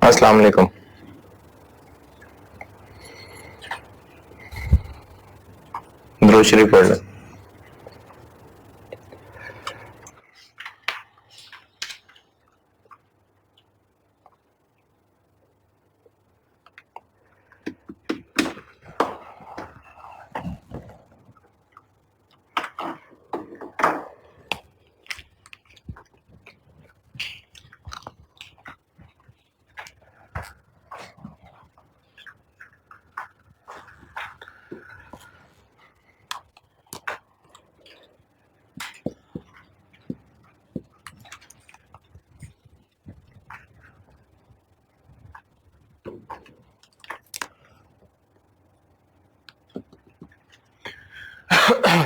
अस्सलाम वालेकुम। दुरूद शरीफ पढ़ लें।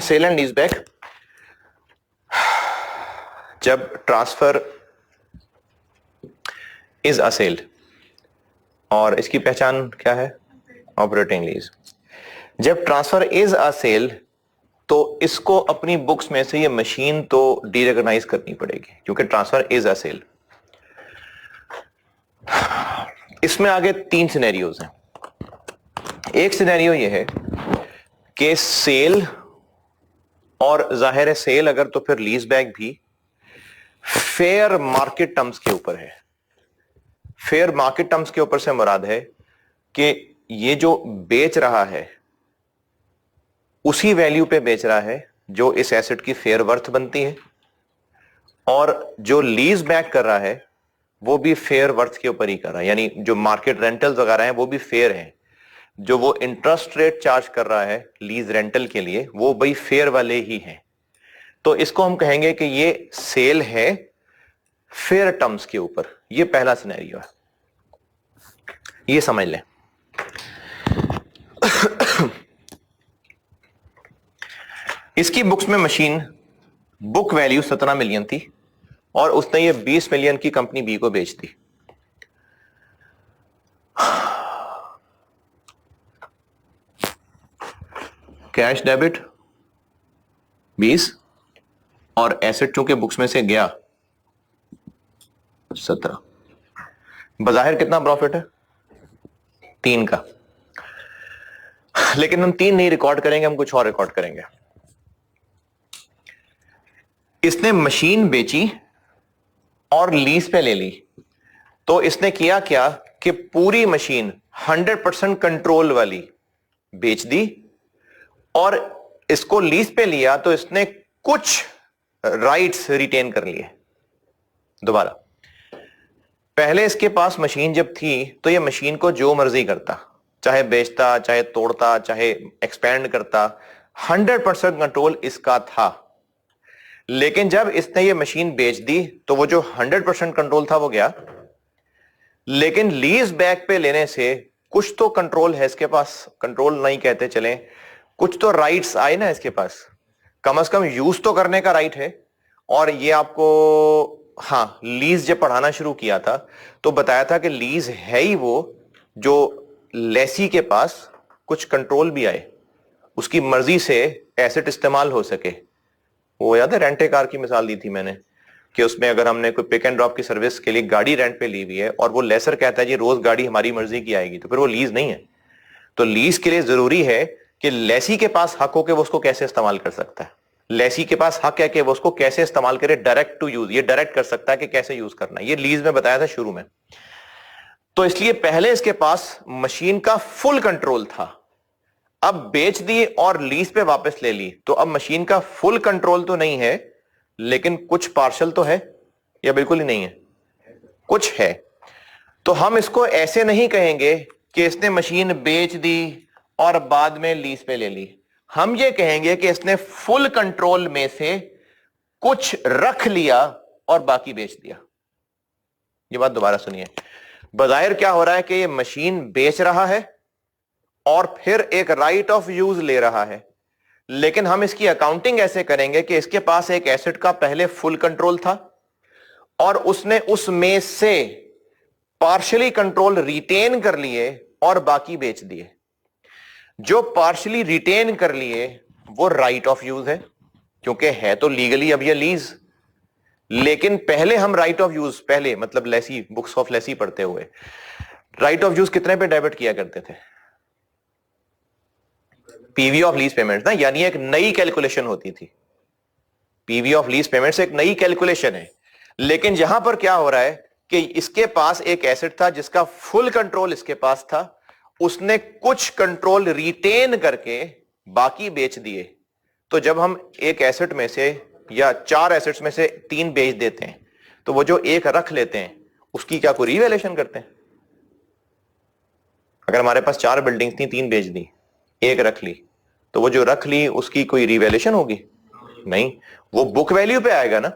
सेल एंड लीजबैक, जब ट्रांसफर इज अ सेल, और इसकी पहचान क्या है? Operating lease. जब ट्रांसफर इज अ सेल तो इसको अपनी बुक्स में से ये मशीन तो डीरेकग्नाइज करनी पड़ेगी क्योंकि ट्रांसफर इज अ सेल। इसमें आगे तीन सिनेरियोज हैं। एक सिनेरियो ये है कि सेल, और जाहिर है सेल अगर तो फिर लीज बैक भी फेयर मार्केट टर्म्स के ऊपर है। फेयर मार्केट टर्म्स के ऊपर से मुराद है कि ये जो बेच रहा है उसी वैल्यू पे बेच रहा है जो इस एसेट की फेयर वर्थ बनती है, और जो लीज बैक कर रहा है वो भी फेयर वर्थ के ऊपर ही कर रहा है, यानी जो मार्केट रेंटल्स वगैरह हैं वो भी फेयर हैं। जो वो इंटरेस्ट रेट चार्ज कर रहा है लीज रेंटल के लिए वो भाई फेयर वाले ही हैं। तो इसको हम कहेंगे कि ये सेल है फेयर टर्म्स के ऊपर। ये पहला सिनेरियो है, ये समझ लें। इसकी बुक्स में मशीन बुक वैल्यू 17 मिलियन थी और उसने ये 20 मिलियन की कंपनी बी को बेच दी। कैश डेबिट 20 और एसेट चूंकि बुक्स में से गया 17। बजाहिर कितना प्रॉफिट है? 3 का। लेकिन हम 3 नहीं रिकॉर्ड करेंगे, हम कुछ और रिकॉर्ड करेंगे। इसने मशीन बेची और लीज पे ले ली, तो इसने किया क्या कि पूरी मशीन 100% कंट्रोल वाली बेच दी, और इसको लीज पे लिया तो इसने कुछ राइट्स रिटेन कर लिए। दोबारा, पहले इसके पास मशीन जब थी तो ये मशीन को जो मर्जी करता, चाहे बेचता, चाहे तोड़ता, चाहे एक्सपेंड करता, 100% कंट्रोल इसका था। लेकिन जब इसने ये मशीन बेच दी तो वो जो 100% कंट्रोल था वो गया, लेकिन लीज बैक पे लेने से कुछ तो कंट्रोल है इसके पास। कंट्रोल नहीं कहते चलें, कुछ तो राइट्स आए ना इसके पास, कम से कम यूज तो करने का राइट है। और ये आपको, हाँ, लीज जब पढ़ाना शुरू किया था तो बताया था कि लीज है ही वो जो लेसी के पास कुछ कंट्रोल भी आए, उसकी मर्जी से एसेट इस्तेमाल हो सके। वो याद है रेंटे कार की मिसाल दी थी मैंने कि उसमें अगर हमने कोई पिक एंड ड्रॉप की सर्विस के लिए गाड़ी रेंट पे ली हुई है और वो लेसर कहता है जी रोज गाड़ी हमारी मर्जी की आएगी, तो फिर वो लीज नहीं है। तो लीज के लिए जरूरी है कि लेसी के पास हक हो कि वो उसको कैसे इस्तेमाल कर सकता है। लेसी के पास हक है कि वो उसको कैसे इस्तेमाल करे, डायरेक्ट टू यूज। ये डायरेक्ट कर सकता है कि कैसे यूज करना है। ये लीज में बताया था शुरू में। तो इसलिए पहले इसके पास मशीन का फुल कंट्रोल था, अब बेच दी और लीज पे वापस ले ली, तो अब मशीन का फुल कंट्रोल तो नहीं है लेकिन कुछ पार्शल तो है, या बिल्कुल ही नहीं है? कुछ है। तो हम इसको ऐसे नहीं कहेंगे कि इसने मशीन बेच दी और बाद में लीज पे ले ली। हम ये कहेंगे कि इसने फुल कंट्रोल में से कुछ रख लिया और बाकी बेच दिया। ये बात दोबारा सुनिए। बजाहिर क्या हो रहा है कि ये मशीन बेच रहा है और फिर एक राइट ऑफ यूज ले रहा है, लेकिन हम इसकी अकाउंटिंग ऐसे करेंगे कि इसके पास एक एसेट का पहले फुल कंट्रोल था और उसने उसमें से पार्शियली कंट्रोल रिटेन कर लिए और बाकी बेच दिए। जो पार्शियली रिटेन कर लिए वो राइट ऑफ यूज है, क्योंकि है तो लीगली अब ये लीज। लेकिन पहले हम राइट ऑफ यूज, पहले मतलब लेसी, बुक्स ऑफ लेसी पढ़ते हुए राइट ऑफ यूज कितने पे डेबिट किया करते थे? पीवी ऑफ लीज पेमेंट्स ना, यानी एक नई कैलकुलेशन होती थी। पीवी ऑफ लीज पेमेंट्स एक नई कैलकुलेशन है। लेकिन यहां पर क्या हो रहा है कि इसके पास एक एसेट था जिसका फुल कंट्रोल इसके पास था, उसने कुछ कंट्रोल रिटेन करके बाकी बेच दिए। तो जब हम एक एसेट में से या 4 एसेट्स में से 3 बेच देते हैं, तो वो जो एक रख लेते हैं उसकी क्या कोई रिवैल्यूएशन करते हैं? अगर हमारे पास 4 बिल्डिंग्स थी, 3 बेच दी, एक रख ली, तो वो जो रख ली उसकी कोई रिवैल्यूएशन होगी? नहीं, वो बुक वैल्यू पे आएगा ना।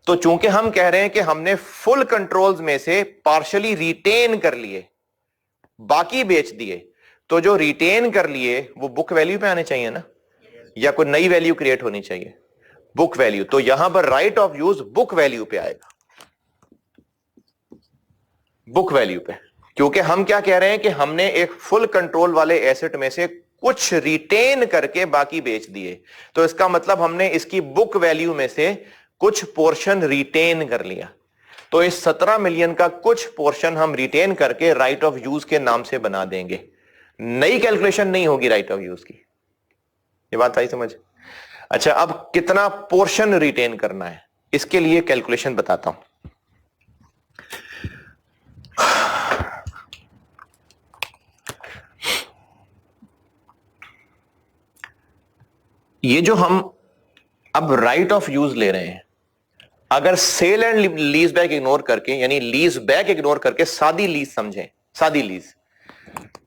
तो चूंकि हम कह रहे हैं कि हमने फुल कंट्रोल्स में से पार्शियली रिटेन कर लिए, बाकी बेच दिए, तो जो रिटेन कर लिए वो बुक वैल्यू पे आने चाहिए ना, या कोई नई वैल्यू क्रिएट होनी चाहिए? Book value. तो यहां पर right of use book value पे आएगा, बुक वैल्यू पे। क्योंकि हम क्या कह रहे हैं कि हमने एक फुल कंट्रोल वाले एसेट में से कुछ रिटेन करके बाकी बेच दिए, तो इसका मतलब हमने इसकी बुक वैल्यू में से कुछ पोर्शन रिटेन कर लिया। तो इस 17 मिलियन का कुछ पोर्शन हम रिटेन करके राइट ऑफ यूज के नाम से बना देंगे। नई कैलकुलेशन नहीं होगी राइट ऑफ यूज की। ये बात आई समझ? अच्छा, अब कितना पोर्शन रिटेन करना है इसके लिए कैलकुलेशन बताता हूं। ये जो हम अब राइट ऑफ यूज ले रहे हैं, अगर sale and lease back ignore करके, यानी लीज बैक इग्नोर करके सादी लीज समझें, सादी लीज,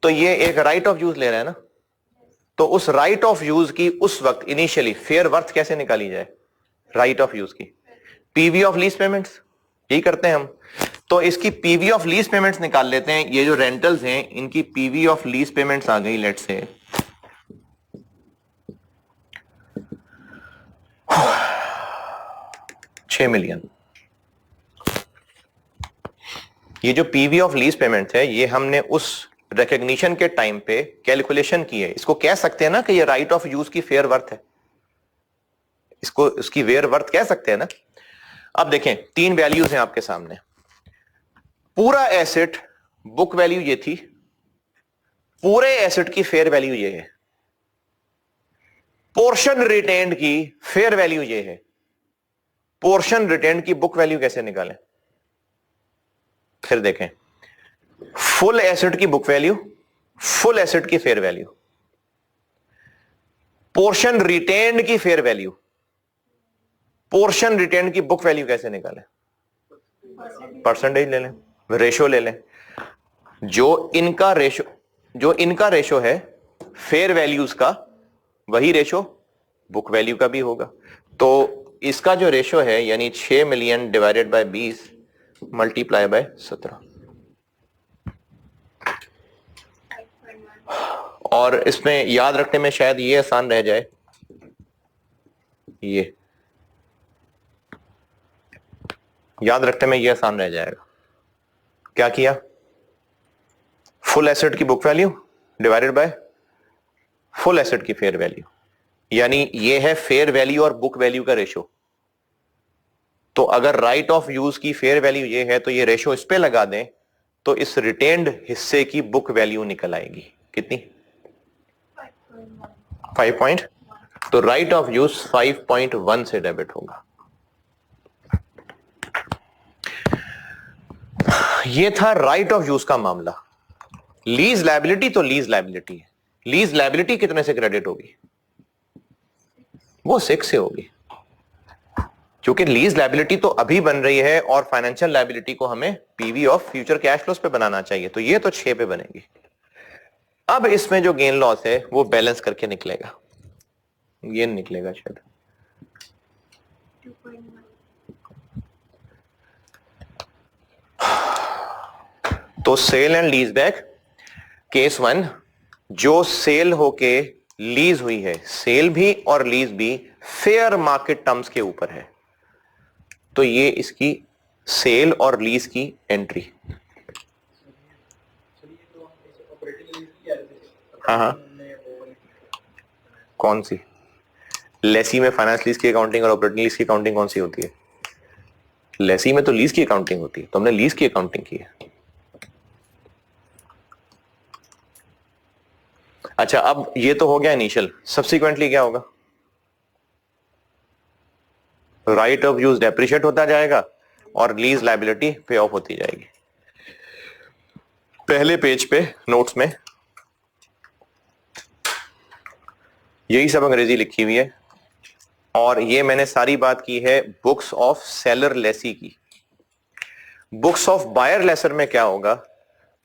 तो ये एक राइट ऑफ यूज ले रहे हैं ना। तो उस राइट ऑफ यूज की उस वक्त इनिशियली फेयर वर्थ कैसे निकाली जाए? राइट ऑफ यूज की पीवी ऑफ लीज पेमेंट्स, यही करते हैं हम। तो इसकी पीवी ऑफ लीज पेमेंट्स निकाल लेते हैं। ये जो रेंटल्स हैं इनकी पीवी ऑफ लीज पेमेंट्स आ गई, लेट्स से 6 मिलियन। ये जो पीवी ऑफ लीज पेमेंट है ये हमने उस रिकॉग्निशन के टाइम पे कैलकुलेशन की है। इसको कह सकते हैं ना कि ये राइट ऑफ यूज की फेयर वर्थ है, इसको उसकी फेयर वर्थ कह सकते हैं ना। अब देखें 3 वैल्यूज हैं आपके सामने। पूरा एसेट बुक वैल्यू ये थी, पूरे एसेट की फेयर वैल्यू ये है, पोर्शन रिटेन्ड की फेयर वैल्यू ये है। पोर्शन रिटेन्ड की बुक वैल्यू कैसे निकालें? फिर देखें, फुल एसेट की बुक वैल्यू, फुल एसेट की फेयर वैल्यू, पोर्शन रिटेन्ड की फेयर वैल्यू, पोर्शन रिटेन्ड की बुक वैल्यू कैसे निकालें? परसेंटेज ले लें, रेशो ले लें। जो इनका रेशो है फेयर वैल्यूज का, वही रेशो बुक वैल्यू का भी होगा। तो इसका जो रेशो है यानी 6 million divided by 20 multiply by 17, और इसमें याद रखने में शायद ये आसान रह जाए, ये याद रखने में ये आसान रह जाएगा। क्या किया? फुल एसेट की book value divided by full asset की फेयर वैल्यू, यानी ये है फेयर वैल्यू और बुक वैल्यू का रेशो। तो अगर राइट ऑफ यूज की फेयर वैल्यू ये है तो ये रेशो इस पे लगा दें तो इस रिटेन्ड हिस्से की बुक वैल्यू निकल आएगी। कितनी? 5 तो राइट ऑफ यूज 5.1 से डेबिट होगा। ये था राइट ऑफ यूज का मामला। लीज लायबिलिटी तो लीज लायबिलिटी है। लीज लायबिलिटी कितने से क्रेडिट होगी? वो 6 से होगी, क्योंकि लीज लायबिलिटी तो अभी बन रही है और फाइनेंशियल लायबिलिटी को हमें PV of future cash flows पे बनाना चाहिए, तो ये तो 6 पे बनेगी। अब इसमें जो गेन लॉस है वो बैलेंस करके निकलेगा, ये निकलेगा शायद। तो sale and lease back case 1, जो सेल होके लीज हुई है, सेल भी और लीज भी फेयर मार्केट टर्म्स के ऊपर है, तो ये इसकी सेल और लीज की एंट्री। हाँ हाँ, कौन सी? लेसी में फाइनेंस लीज की अकाउंटिंग और ऑपरेटिंग लीज की अकाउंटिंग कौन सी होती है? लेसी में तो लीज की अकाउंटिंग होती है, तो हमने लीज की अकाउंटिंग की है। अच्छा, अब ये तो हो गया इनिशियल, सब्सिक्वेंटली क्या होगा? राइट ऑफ यूज डेप्रिशिएट होता जाएगा और लीज लायबिलिटी पे ऑफ होती जाएगी। पहले पेज पे नोट्स में यही सब अंग्रेजी लिखी हुई है, और ये मैंने सारी बात की है बुक्स ऑफ सेलर लेसी की। बुक्स ऑफ बायर लेसर में क्या होगा?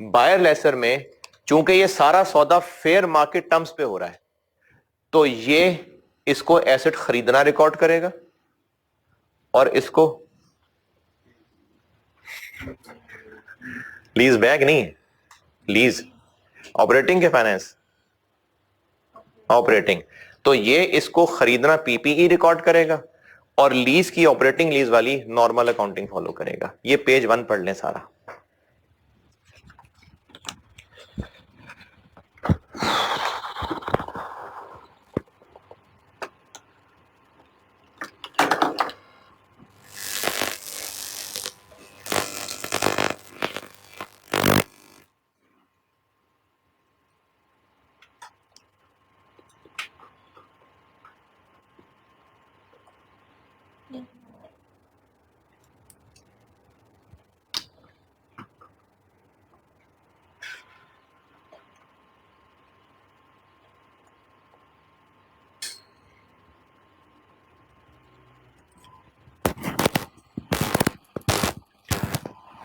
बायर लेसर में चूंकि ये सारा सौदा फेयर मार्केट टर्म्स पे हो रहा है, तो ये इसको एसेट खरीदना रिकॉर्ड करेगा और इसको लीज बैक नहीं, लीज ऑपरेटिंग के फाइनेंस ऑपरेटिंग, तो ये इसको खरीदना पीपीई रिकॉर्ड करेगा और लीज की ऑपरेटिंग लीज वाली नॉर्मल अकाउंटिंग फॉलो करेगा। ये पेज 1 पढ़ लें सारा।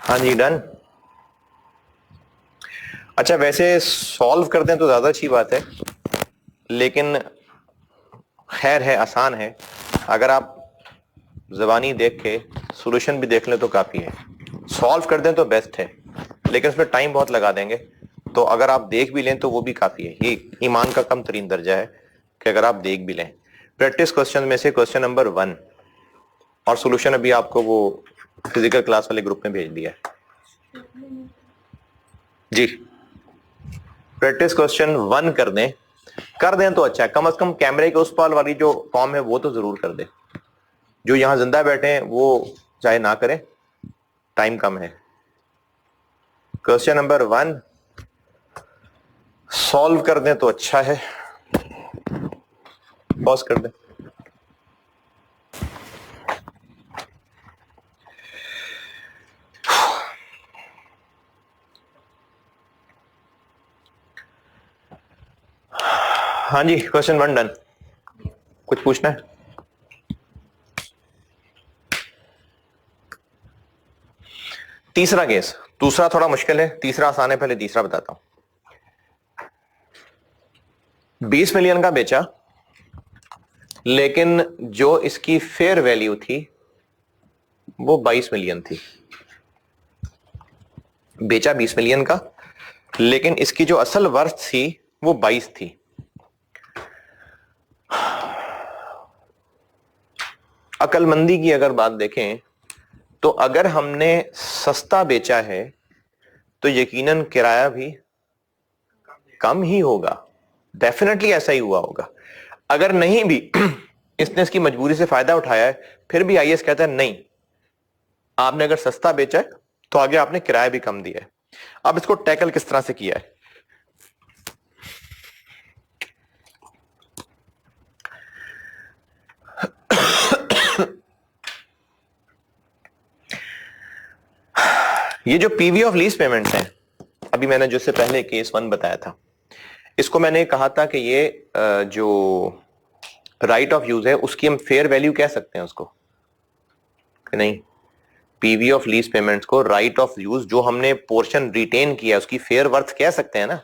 हाँ जी, डन। अच्छा, वैसे सॉल्व कर दें तो ज्यादा अच्छी बात है, लेकिन खैर है, आसान है। अगर आप ज़बानी देख के सॉल्यूशन भी देख लें तो काफी है। सॉल्व कर दें तो बेस्ट है, लेकिन उसमें टाइम बहुत लगा देंगे, तो अगर आप देख भी लें तो वो भी काफी है। ये ईमान का कम तरीन दर्जा है कि अगर आप देख भी लें। प्रैक्टिस क्वेश्चन में से क्वेश्चन नंबर 1 और सॉल्यूशन अभी आपको वो फिजिकल क्लास वाले ग्रुप में भेज दिया है जी। प्रैक्टिस क्वेश्चन 1 कर दें तो अच्छा है। कम से कम कैमरे के उस पार वाली जो कॉम है वो तो जरूर कर दे। जो यहां जिंदा बैठे हैं वो चाहे ना करें, टाइम कम है। क्वेश्चन नंबर 1 सॉल्व कर दें तो अच्छा है। पॉज कर दें। हाँ जी, क्वेश्चन 1 डन। कुछ पूछना है? तीसरा केस, दूसरा थोड़ा मुश्किल है, तीसरा आसान है। पहले तीसरा बताता हूं। 20 मिलियन का बेचा, लेकिन जो इसकी फेयर वैल्यू थी वो 22 मिलियन थी। बेचा 20 मिलियन का, लेकिन इसकी जो असल वर्थ थी वो 22 थी। अकलमंदी की अगर बात देखें तो अगर हमने सस्ता बेचा है तो यकीनन किराया भी कम ही होगा। डेफिनेटली ऐसा ही हुआ होगा। अगर नहीं भी इसने इसकी मजबूरी से फायदा उठाया है, फिर भी आईएएस कहता है नहीं, आपने अगर सस्ता बेचा है तो आगे आपने किराया भी कम दिया है। अब इसको टैकल किस तरह से किया है? ये जो पीवी ऑफ लीज पेमेंट्स हैं, अभी मैंने जो से पहले केस 1 बताया था, इसको मैंने कहा था कि ये जो राइट ऑफ यूज है उसकी हम फेयर वैल्यू कह सकते हैं उसको, कि नहीं? पीवी ऑफ लीज पेमेंट्स को राइट ऑफ यूज जो हमने पोर्शन रिटेन किया उसकी फेयर वर्थ कह सकते हैं ना।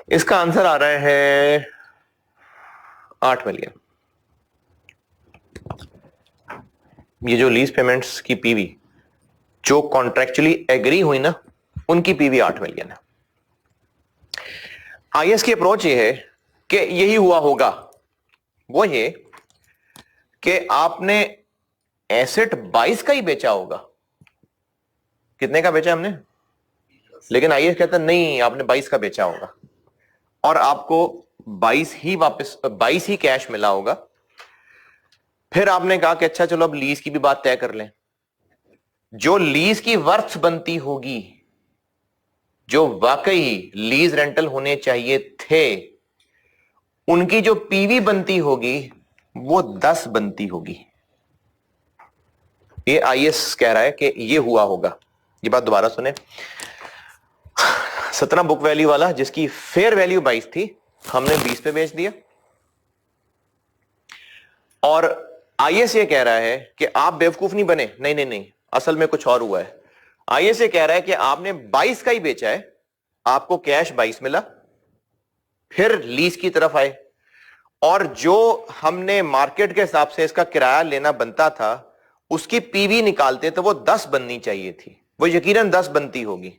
इसका आंसर आ रहा है 8 मिलियन। ये जो लीज पेमेंट्स की पीवी जो कॉन्ट्रेक्चुअली एग्री हुई ना, उनकी पीवी 8 मिलियन है। आईएस की अप्रोच ये है कि यही हुआ होगा। वो ये कि आपने एसेट 22 का ही बेचा होगा। कितने का बेचा हमने? लेकिन आईएएस कहता नहीं, आपने 22 का बेचा होगा और आपको 22 ही वापस 22 ही कैश मिला होगा। फिर आपने कहा कि अच्छा चलो अब लीज की भी बात तय कर लें। जो लीज की वर्थ बनती होगी, जो वाकई लीज रेंटल होने चाहिए थे, उनकी जो पीवी बनती होगी वो 10 बनती होगी। ये आईएएस कह रहा है कि ये हुआ होगा। ये बात दोबारा सुने। 17 बुक वैल्यू वाला जिसकी फेयर वैल्यू 22 थी, हमने 20 पे बेच दिया। और आईएएस ये कह रहा है कि आप बेवकूफ नहीं बने, नहीं नहीं नहीं, असल में कुछ और हुआ है। आईएएस ये कह रहा है कि आपने 22 का ही बेचा है, आपको कैश 22 मिला, फिर लीज की तरफ आए और जो हमने मार्केट के हिसाब से इसका किराया लेना बनता था उसकी पीवी निकालते तो वो 10 बननी चाहिए थी, वो यकीनन 10 बनती होगी।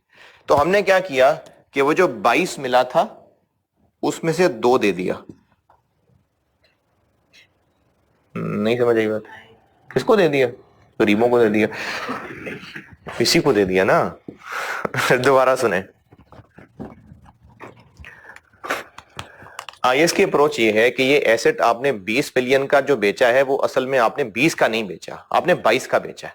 तो हमने क्या किया कि वो जो 22 मिला था उसमें से 2 दे दिया। नहीं समझ आई बात? किसको दे दिया? गरीबों को दे दिया, इसी को दे दिया ना। दोबारा सुने। आईएएस की अप्रोच ये है कि ये एसेट आपने 20 बिलियन का जो बेचा है वो असल में आपने 20 का नहीं बेचा, आपने 22 का बेचा है।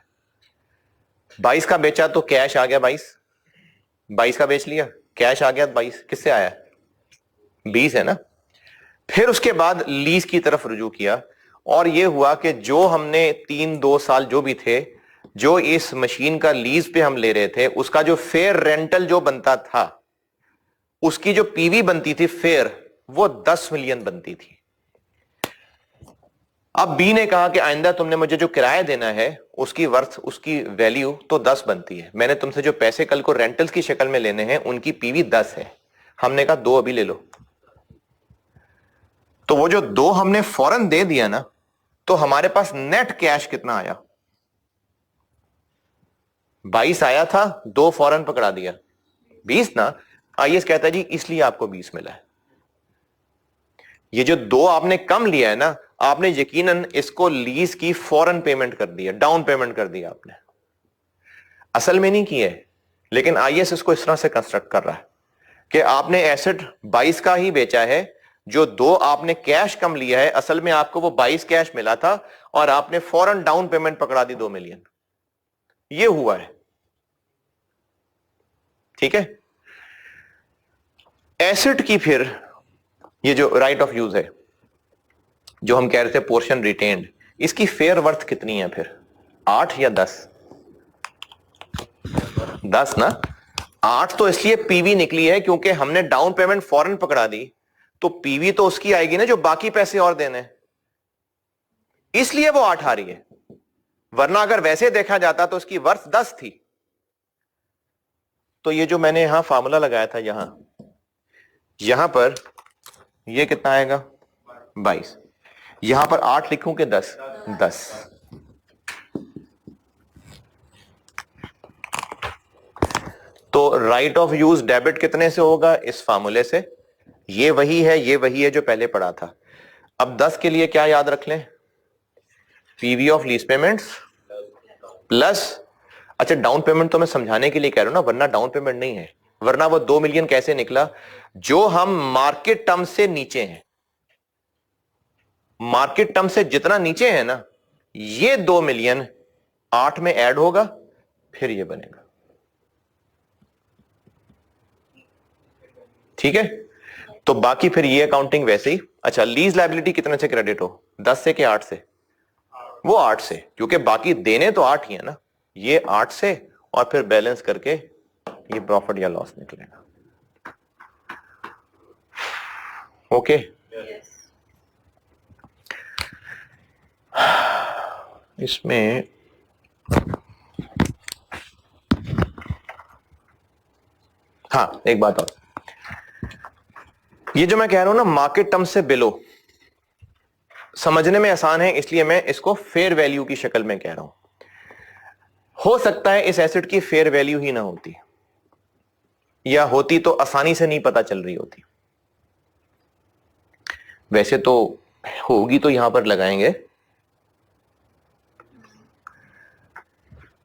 22 का बेचा तो कैश आ गया 22 का बेच लिया, कैश आ गया 22, किससे आया? 20 है ना। फिर उसके बाद लीज की तरफ रुजू किया और यह हुआ कि जो हमने 3-2 साल जो भी थे, जो इस मशीन का लीज पे हम ले रहे थे, उसका जो फेयर रेंटल जो बनता था, उसकी जो पीवी बनती थी फेयर, वो 10 मिलियन बनती थी। अब बी ने कहा कि आइंदा तुमने मुझे जो किराया देना है उसकी वर्थ, उसकी वैल्यू तो 10 बनती है, मैंने तुमसे जो पैसे कल को रेंटल्स की शक्ल में लेने हैं उनकी पीवी 10 है। हमने कहा 2 अभी ले लो। तो वो जो 2 हमने फौरन दे दिया ना, तो हमारे पास नेट कैश कितना आया? 22 आया था, 2 फौरन पकड़ा दिया, 20 ना। आईएएस कहता है जी इसलिए आपको 20 मिला है। ये जो 2 आपने कम लिया है ना, आपने यकीनन इसको लीज की फौरन पेमेंट कर दी है, डाउन पेमेंट कर दिया आपने, असल में नहीं की है। लेकिन आईएएस इसको इस तरह से कंस्ट्रक्ट कर रहा है कि आपने एसेट 22 का ही बेचा है, जो 2 आपने कैश कम लिया है, असल में आपको वो 22 कैश मिला था और आपने फौरन डाउन पेमेंट पकड़ा दी 2 मिलियन। ये हुआ है, ठीक है। एसेट की फिर ये जो राइट ऑफ यूज है, जो हम कह रहे थे पोर्शन रिटेन्ड, इसकी फेयर वर्थ कितनी है फिर? 8 या 10? 10 ना। 8 तो इसलिए पीवी निकली है क्योंकि हमने डाउन पेमेंट फौरन पकड़ा दी, तो पीवी तो उसकी आएगी ना जो बाकी पैसे और देने, इसलिए वो 8 आ रही है। वरना अगर वैसे देखा जाता तो उसकी वर्थ 10 थी। तो ये जो मैंने यहां फार्मूला लगाया था, यहां पर ये कितना आएगा? 22। यहां पर 8 लिखूं कि 10? 10। तो राइट ऑफ यूज डेबिट कितने से होगा? इस फार्मूले से। ये वही है जो पहले पढ़ा था। अब 10 के लिए क्या याद रख लें? PV of lease payments plus, अच्छा डाउन पेमेंट तो मैं समझाने के लिए कह रहा हूं ना, वरना डाउन पेमेंट नहीं है। वरना वो 2 मिलियन कैसे निकला? जो हम मार्केट टर्म से नीचे हैं, मार्केट टर्म से जितना नीचे है ना, ये 2 मिलियन 8 में ऐड होगा, फिर ये बनेगा, ठीक है। तो बाकी फिर ये अकाउंटिंग वैसे ही। अच्छा, लीज लायबिलिटी कितने से क्रेडिट हो? 10 से कि 8 से? वो 8 से, क्योंकि बाकी देने तो 8 ही है ना। ये 8 से और फिर बैलेंस करके ये प्रॉफिट या लॉस निकलेगा। ओके। इसमें हाँ एक बात और, ये जो मैं कह रहा हूं ना मार्केट टर्म से बिलो, समझने में आसान है इसलिए मैं इसको फेयर वैल्यू की शक्ल में कह रहा हूं। हो सकता है इस एसेट की फेयर वैल्यू ही ना होती, या होती तो आसानी से नहीं पता चल रही होती। वैसे तो होगी तो यहां पर लगाएंगे,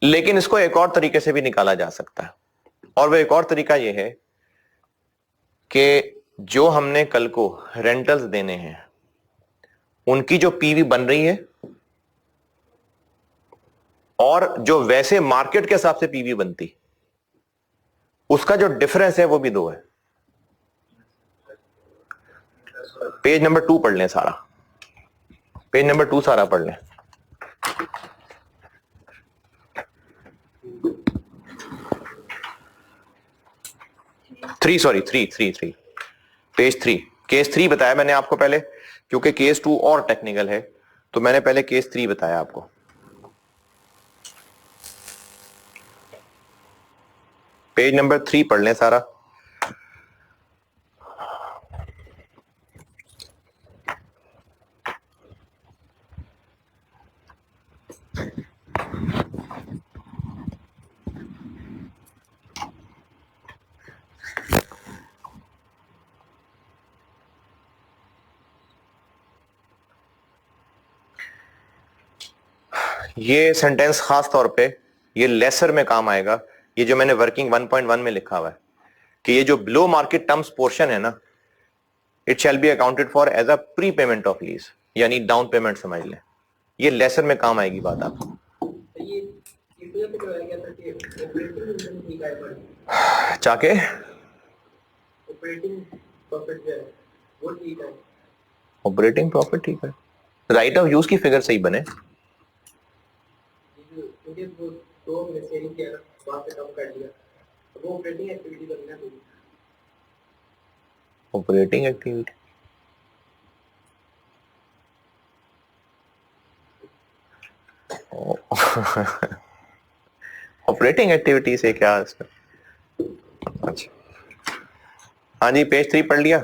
लेकिन इसको एक और तरीके से भी निकाला जा सकता है, और वह एक और तरीका यह है कि जो हमने कल को रेंटल्स देने हैं उनकी जो पीवी बन रही है और जो वैसे मार्केट के हिसाब से पीवी बनती, उसका जो डिफरेंस है वो भी 2 है। पेज नंबर 2 पढ़ लें सारा, पेज नंबर 2 सारा पढ़ लें। 3 पेज 3 केस 3 बताया मैंने आपको पहले, क्योंकि केस 2 और टेक्निकल है तो मैंने पहले केस 3 बताया आपको। पेज नंबर 3 पढ़ लें सारा। ये सेंटेंस खास तौर पे ये लेसर में काम आएगा, ये जो मैंने वर्किंग 1.1 में लिखा हुआ है कि ये जो बिलो मार्केट टर्म्स पोर्शन है ना, it shall be accounted for as a pre payment of lease, यानी डाउन पेमेंट समझ लें। ये लेसर में काम आएगी बात आपको। चाके ऑपरेटिंग प्रॉफिट ठीक है, राइट ऑफ यूज की फिगर सही बने। ऑपरेटिंग एक्टिविटी ऑपरेटिंग एक्टिविटी से क्या है इसका? अच्छा हाँ जी, पेज 3 पढ़ लिया।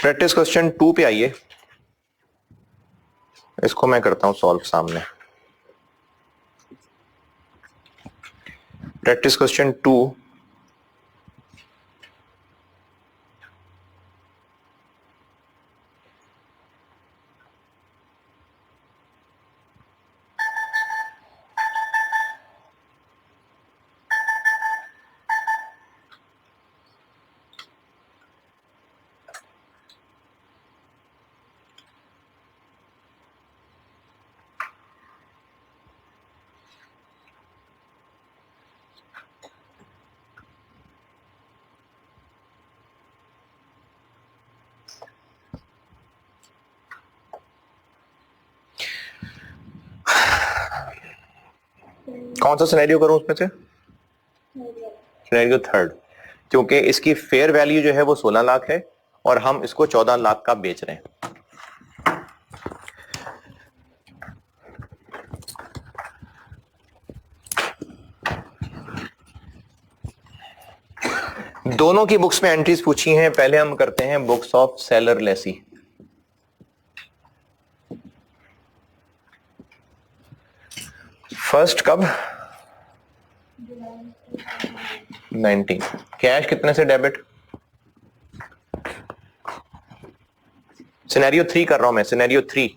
प्रैक्टिस क्वेश्चन 2 पे आइए, इसको मैं करता हूं सॉल्व सामने। प्रैक्टिस क्वेश्चन 2 कौन सा सिनेरियो करूं उसमें से? सिनेरियो 3, क्योंकि इसकी फेयर वैल्यू जो है वो 16 लाख है और हम इसको 14 लाख का बेच रहे हैं। दोनों की बुक्स में एंट्रीज पूछी हैं, पहले हम करते हैं books of seller lessee. First कब? 19। कैश कितने से डेबिट? सिनेरियो 3 कर रहा हूं मैं, सिनेरियो 3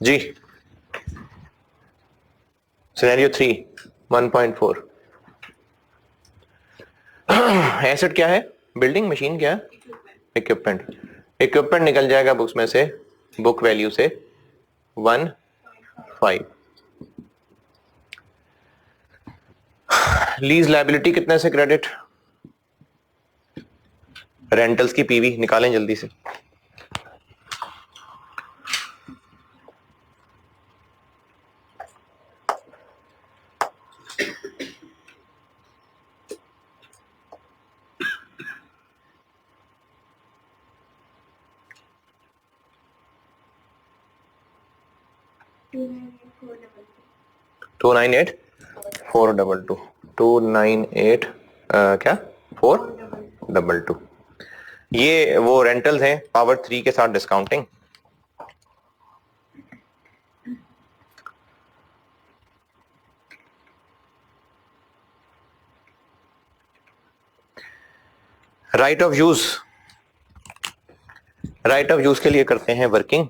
जी, सिनेरियो 3 1.4। एसेट क्या है? बिल्डिंग, मशीन क्या है? इक्विपमेंट। इक्विपमेंट निकल जाएगा बुक्स में से, बुक वैल्यू से 1.5। लीज लायबिलिटी कितने से क्रेडिट? रेंटल्स की पीवी निकालें जल्दी से। टू 98422 298 क्या 422। ये वो रेंटल्स हैं पावर 3 के साथ डिस्काउंटिंग। राइट ऑफ यूज के लिए करते हैं working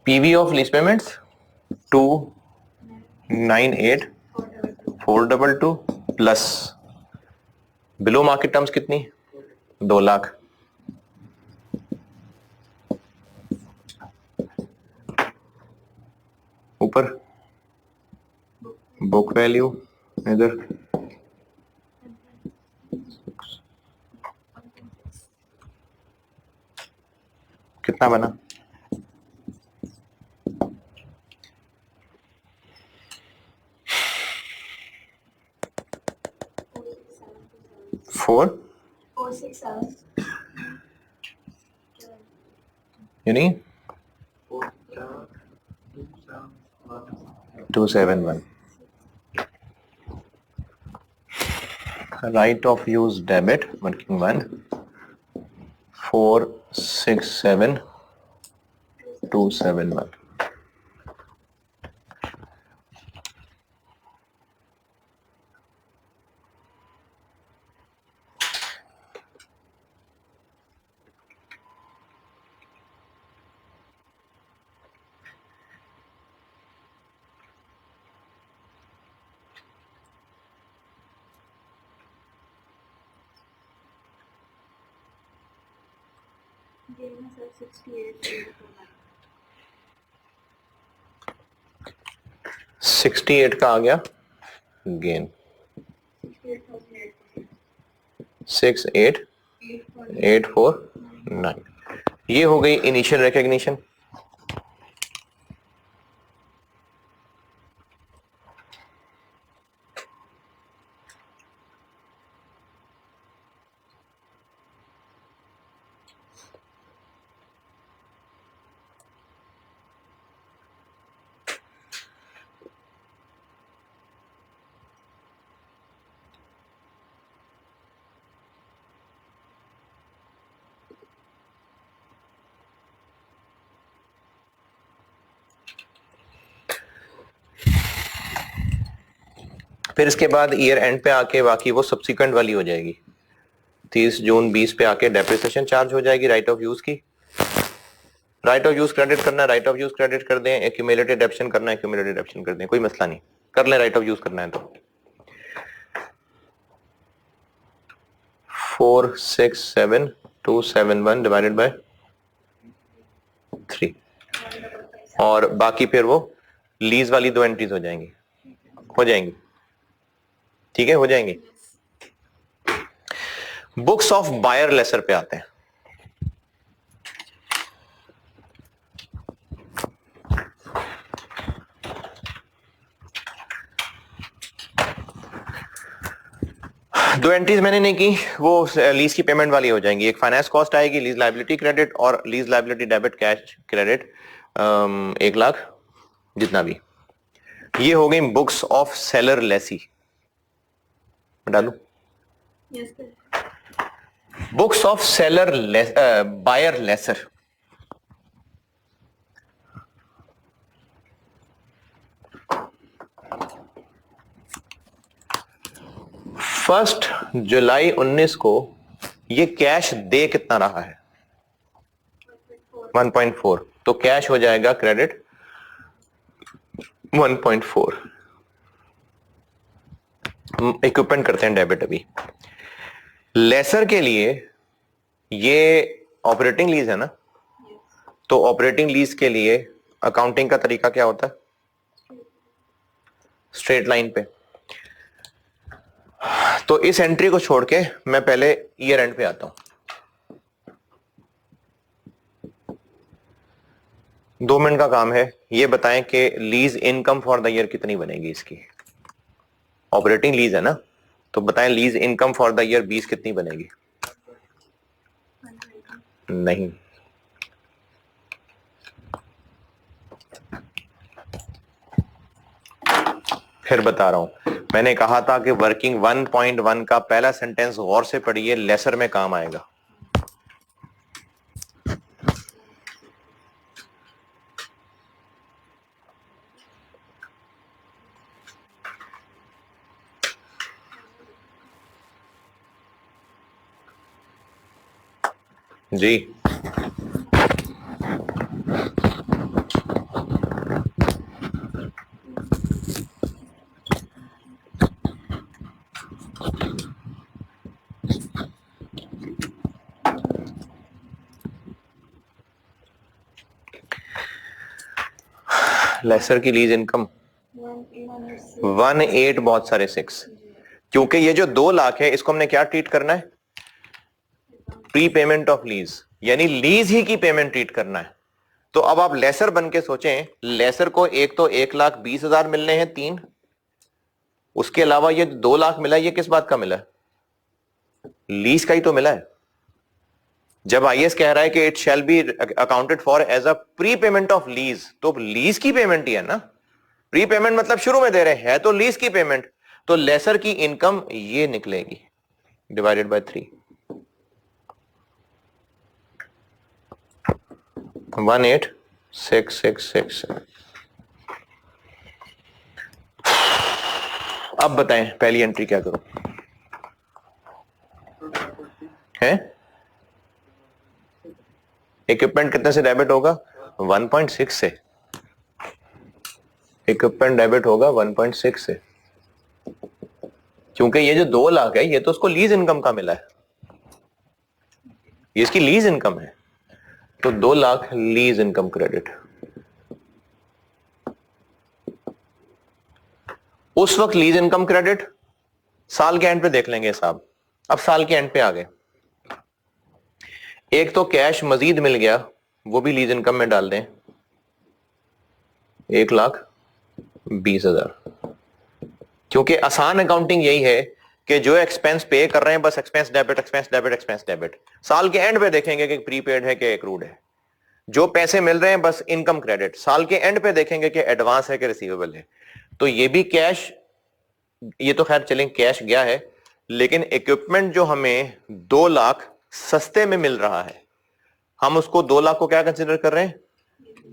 PV of lease payments 298,422 plus below market terms कितनी 2 लाख ऊपर बुक वैल्यू इधर कितना बना 467 यानी 271 right of use debit working 1 467,271 68 का आ गया गेन 68,849 ये हो गई इनिशियल रिकॉग्निशन। फिर इसके बाद ईयर एंड पे आके बाकी वो सब्सिक्वेंट वाली हो जाएगी 30 जून 20 पे आके डेप्रिसिएशन चार्ज हो जाएगी राइट ऑफ यूज की। राइट ऑफ यूज क्रेडिट करना है राइट ऑफ यूज क्रेडिट कर दें, एक्यूमुलेटेड डेप्शन करना है एक्यूमुलेटेड डेप्शन कर दें, कोई मसला नहीं, कर लें राइट ऑफ यूज करना है तो 467,271 डिवाइडेड बाय 3 और बाकी फिर वो लीज वाली 2 एंट्रीज हो जाएंगी ठीक है, हो जाएंगी। बुक्स ऑफ बायर लेसर पे आते हैं। दो एंट्रीज मैंने नहीं की, वो लीज की पेमेंट वाली हो जाएंगी। एक फाइनेंस कॉस्ट आएगी, लीज लायबिलिटी क्रेडिट और lease liability debit cash credit 1 lakh जितना भी। ये हो गई बुक्स ऑफ सेलर लेसी। डालू books of seller buyer lessor. First जुलाई 19 को ये कैश दे कितना रहा है 1.4, तो कैश हो जाएगा क्रेडिट 1.4। इक्विपमेंट करते हैं डेबिट अभी। लेसर के लिए ये ऑपरेटिंग लीज है ना, तो ऑपरेटिंग लीज के लिए अकाउंटिंग का तरीका क्या होता है स्ट्रेट लाइन पे। तो इस एंट्री को छोड़ के मैं पहले ईयर एंड पे आता हूं। 2 मिनट का काम है, ये बताएं कि lease income for the year कितनी बनेगी इसकी। ऑपरेटिंग लीज है ना, तो बताएं lease income for the year 20 कितनी बनेगी। नहीं, फिर बता रहा हूं। मैंने कहा था कि वर्किंग 1.1 का पहला सेंटेंस गौर से पढ़िए, लेसर में काम आएगा। जी लेसर की लीज इनकम 1.8 बहुत सारे 6, क्योंकि ये जो 2 लाख है इसको हमने क्या ट्रीट करना है, प्री पेमेंट ऑफ लीज, यानी लीज ही की पेमेंट ट्रीट करना है। तो अब आप लेसर बन के सोचें, लेसर को एक तो 1,20,000 मिलने हैं 3, उसके अलावा ये 2 लाख मिला, ये किस बात का मिला है, लीज का ही तो मिला है। जब आईएएस कह रहा है कि it shall be accounted for as a pre payment of lease, तो लीज की पेमेंट ही है ना, प्री पेमेंट मतलब शुरू में दे रहे हैं तो लीज की पेमेंट, तो लेसर की इनकम ये निकलेगी डिवाइडेड बाय 3, 18666। अब बताएं पहली एंट्री क्या करूं, है इक्विपमेंट कितने से डेबिट होगा, 1.6 से, इक्विपमेंट डेबिट होगा 1.6 से, क्योंकि ये जो 2 लाख है ये तो उसको लीज इनकम का मिला है, ये इसकी लीज इनकम है, तो 2 लाख लीज इनकम क्रेडिट। उस वक्त लीज इनकम क्रेडिट साल के एंड पे देख लेंगे साहब। अब साल के एंड पे आ गए, एक तो कैश मजीद मिल गया, वो भी लीज इनकम में डाल दें, 1,20,000, क्योंकि आसान अकाउंटिंग यही है कि जो एक्सपेंस पे कर रहे हैं बस expense debit expense debit expense debit, साल के एंड पे देखेंगे कि प्रीपेड है कि एक्रूड है, जो पैसे मिल रहे हैं बस इनकम क्रेडिट, साल के एंड पे देखेंगे कि एडवांस है कि रिसीवेबल है। तो ये भी कैश, ये तो खैर चलें कैश गया है, लेकिन इक्विपमेंट जो हमें 2 लाख सस्ते में मिल रहा है, हम उसको 2 लाख को क्या कंसिडर कर रहे हैं,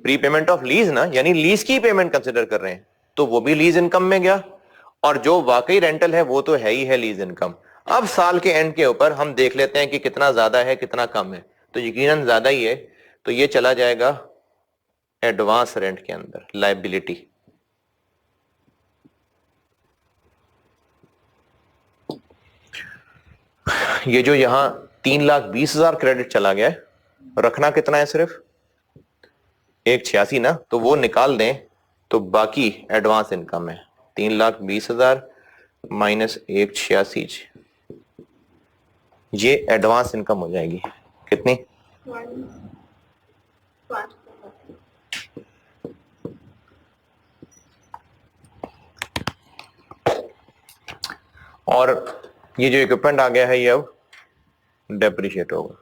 प्री पेमेंट ऑफ लीज ना, यानी लीज की पेमेंट कंसिडर कर रहे हैं, तो वो भी लीज इनकम में गया, और जो वाकई रेंटल है वो तो है ही है लीज इनकम। अब साल के एंड के ऊपर हम देख लेते हैं कि कितना ज्यादा है कितना कम है, तो यकीनन ज्यादा ही है, तो ये चला जाएगा एडवांस रेंट के अंदर, लायबिलिटी। ये जो यहां 3,20,000 क्रेडिट चला गया है, रखना कितना है, सिर्फ 1,86 ना, तो वो निकाल दें तो बाकी एडवांस इनकम है, 3,20,000 माइनस 1,86, ये एडवांस इनकम हो जाएगी कितनी, 1,5। और ये जो इक्विपमेंट आ गया है ये अब डेप्रिशिएट होगा।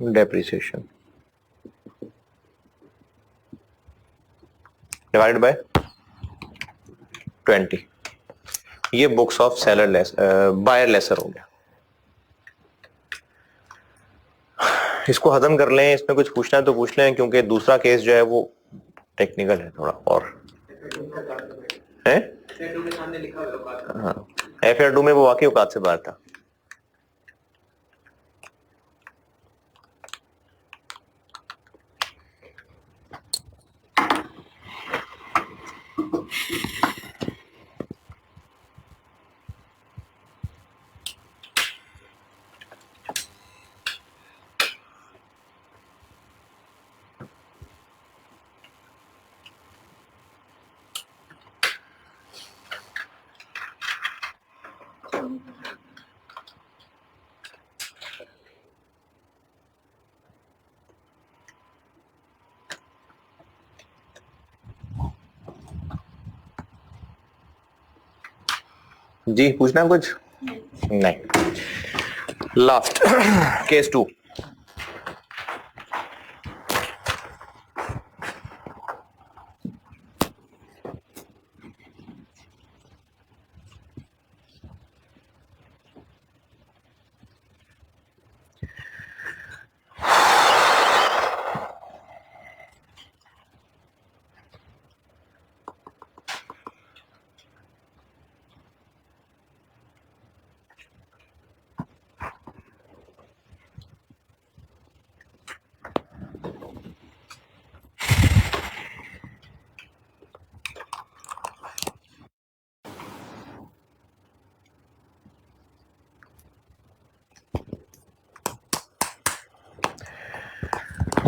डेप्रिसिएशन डिवाइडेड बाय 20, ये books of seller lessee buyer lessor हो गया। इसको हजम कर लें, इसमें कुछ पूछना है तो पूछ लें, क्योंकि दूसरा केस जो है वो टेक्निकल है थोड़ा, और है हाँ, FR2 में वो वाकई औकात से बाहर था। जी पूछना कुछ नहीं। लास्ट केस 2,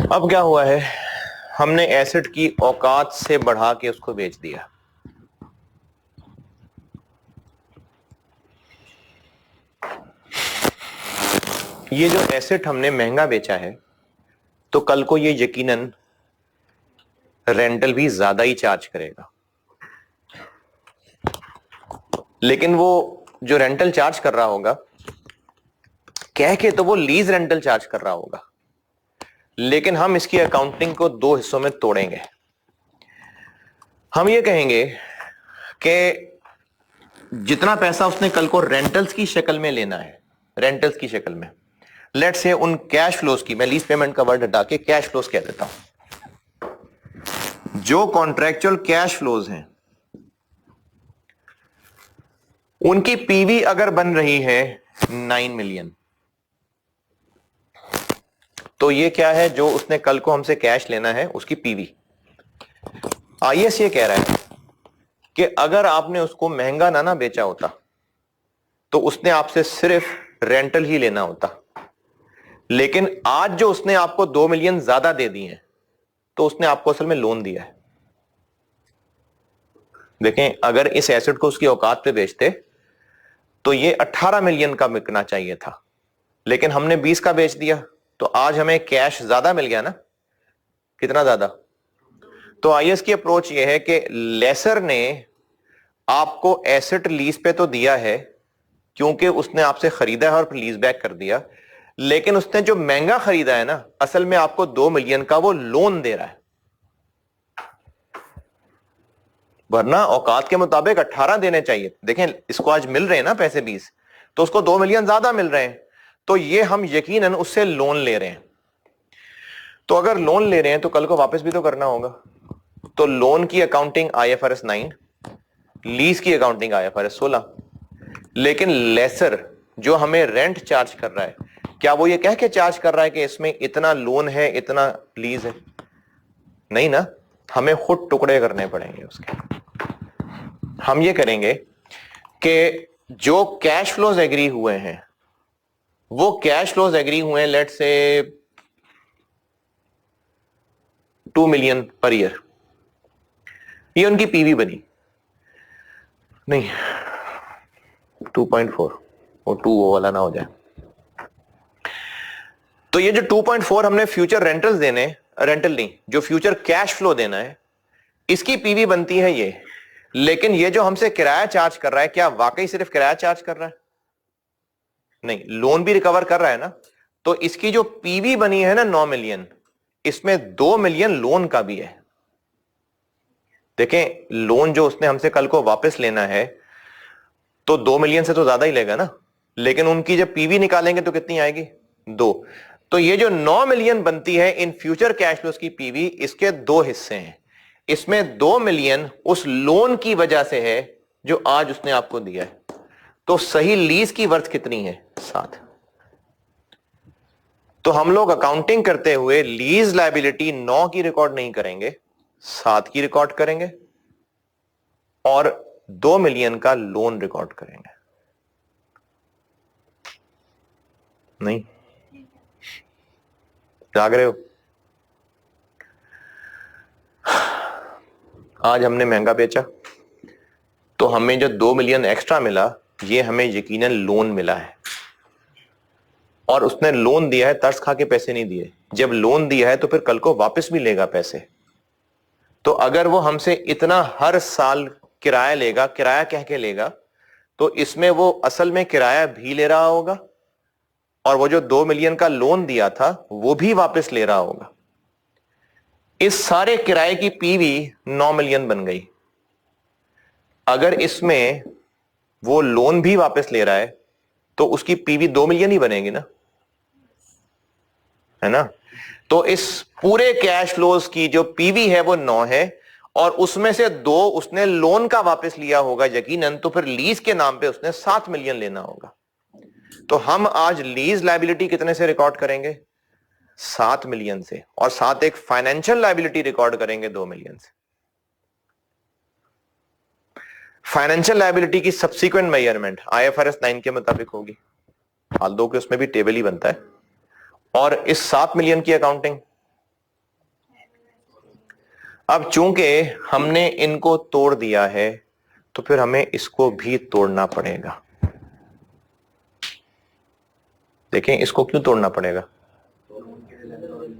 अब क्या हुआ है, हमने एसेट की औकात से बढ़ा के उसको बेच दिया। ये जो एसेट हमने महंगा बेचा है तो कल को ये यकीनन रेंटल भी ज्यादा ही चार्ज करेगा, लेकिन वो जो रेंटल चार्ज कर रहा होगा, कह के तो वो लीज रेंटल चार्ज कर रहा होगा, लेकिन हम इसकी अकाउंटिंग को दो हिस्सों में तोड़ेंगे। हम ये कहेंगे कि जितना पैसा उसने कल को रेंटल्स की शक्ल में लेना है, रेंटल्स की शक्ल में, लेट्स से उन कैश फ्लोज की, मैं लीज पेमेंट का वर्ड हटा के कैश फ्लोज कह देता हूं, जो कॉन्ट्रेक्चुअल कैश फ्लोज हैं उनकी पीवी अगर बन रही है 9 मिलियन, तो ये क्या है जो उसने कल को हमसे कैश लेना है उसकी पीवी। आईएस ये कह रहा है कि अगर आपने उसको महंगा ना बेचा होता तो उसने आपसे सिर्फ रेंटल ही लेना होता, लेकिन आज जो उसने आपको 2 मिलियन ज्यादा दे दिए हैं तो उसने आपको असल में लोन दिया है। देखें, अगर इस एसेट को उसकी औकात पे बेचते तो ये 18 मिलियन का बिकना चाहिए था, लेकिन हमने 20 का बेच दिया, तो आज हमें कैश ज्यादा मिल गया ना। कितना ज्यादा? तो आईएस की अप्रोच ये है कि लेसर ने आपको एसेट लीज पे तो दिया है क्योंकि उसने आपसे खरीदा है और लीज बैक कर दिया, लेकिन उसने जो महंगा खरीदा है ना, असल में आपको 2 मिलियन का वो लोन दे रहा है, वरना औकात के मुताबिक 18 देने चाहिए। देखें, इसको आज मिल रहे हैं ना पैसे 20, तो उसको 2 मिलियन ज्यादा मिल रहे हैं, तो ये हम यकीनन उससे लोन ले रहे हैं। तो अगर लोन ले रहे हैं तो कल को वापस भी तो करना होगा, तो लोन की अकाउंटिंग आईएफआरएस 9, लीज की अकाउंटिंग आईएफआरएस 16, लेकिन लेसर जो हमें रेंट चार्ज कर रहा है, क्या वो ये कह के चार्ज कर रहा है कि इसमें इतना लोन है इतना लीज है? नहीं ना, हमें खुद टुकड़े करने पड़ेंगे उसके। हम ये करेंगे कि जो कैश फ्लोज एग्री हुए हैं, वो कैश फ्लोज एग्री हुए हैं let's say 2 million per year, ये उनकी पीवी बनी, नहीं 2.4, वो 2 वो वाला ना हो जाए। तो ये जो 2.4 हमने फ्यूचर रेंटल्स देने, रेंटल नहीं, जो फ्यूचर कैश फ्लो देना है, इसकी पीवी बनती है ये। लेकिन ये जो हमसे किराया चार्ज कर रहा है, क्या वाकई सिर्फ किराया चार्ज कर रहा है? नहीं, लोन भी रिकवर कर रहा है ना। तो इसकी जो पीवी बनी है ना 9 मिलियन, इसमें 2 मिलियन लोन का भी है। देखें, लोन जो उसने हमसे कल को वापस लेना है तो 2 मिलियन से तो ज्यादा ही लेगा ना, लेकिन उनकी जब पीवी निकालेंगे तो कितनी आएगी? 2। तो ये जो 9 मिलियन बनती है इन फ्यूचर कैश फ्लोज की पीवी, इसके दो हिस्से हैं। इसमें 2 मिलियन उस लोन की वजह से है जो आज उसने आपको दिया है। तो सही लीज की वर्थ कितनी है? 7। तो हम लोग अकाउंटिंग करते हुए लीज लायबिलिटी 9 की रिकॉर्ड नहीं करेंगे, 7 की रिकॉर्ड करेंगे और 2 मिलियन का लोन रिकॉर्ड करेंगे। नहीं जाग रहे हो? आज हमने महंगा बेचा तो हमें जो 2 मिलियन एक्स्ट्रा मिला, ये हमें यकीनन लोन मिला है, और उसने लोन दिया है, तरस खा के पैसे नहीं दिए। जब लोन दिया है तो फिर कल को वापस भी लेगा पैसे। तो अगर वो हमसे इतना हर साल किराया लेगा, किराया कह के लेगा, तो इसमें वो असल में किराया भी ले रहा होगा और वो जो 2 मिलियन का लोन दिया था वो भी वापस ले रहा होगा। इस सारे किराए की पीवी 9 मिलियन बन गई। अगर इसमें वो लोन भी वापस ले रहा है तो उसकी पीवी 2 मिलियन ही बनेगी ना, है ना। तो इस पूरे कैश फ्लोज की जो पीवी है वो 9 है, और उसमें से 2 उसने लोन का वापस लिया होगा यकीनन, तो फिर लीज के नाम पे उसने 7 मिलियन लेना होगा। तो हम आज लीज लायबिलिटी कितने से रिकॉर्ड करेंगे? 7 मिलियन से, और साथ एक फाइनेंशियल लायबिलिटी रिकॉर्ड करेंगे 2 मिलियन से। फाइनेंशियल लायबिलिटी की सब्सीक्वेंट मेजरमेंट आईएफआरएस 9 के मुताबिक होगी, हाल दो के उसमें भी टेबल ही बनता है। और इस 7 मिलियन की अकाउंटिंग अब चूंकि हमने इनको तोड़ दिया है तो फिर हमें इसको भी तोड़ना पड़ेगा। देखें इसको क्यों तोड़ना पड़ेगा,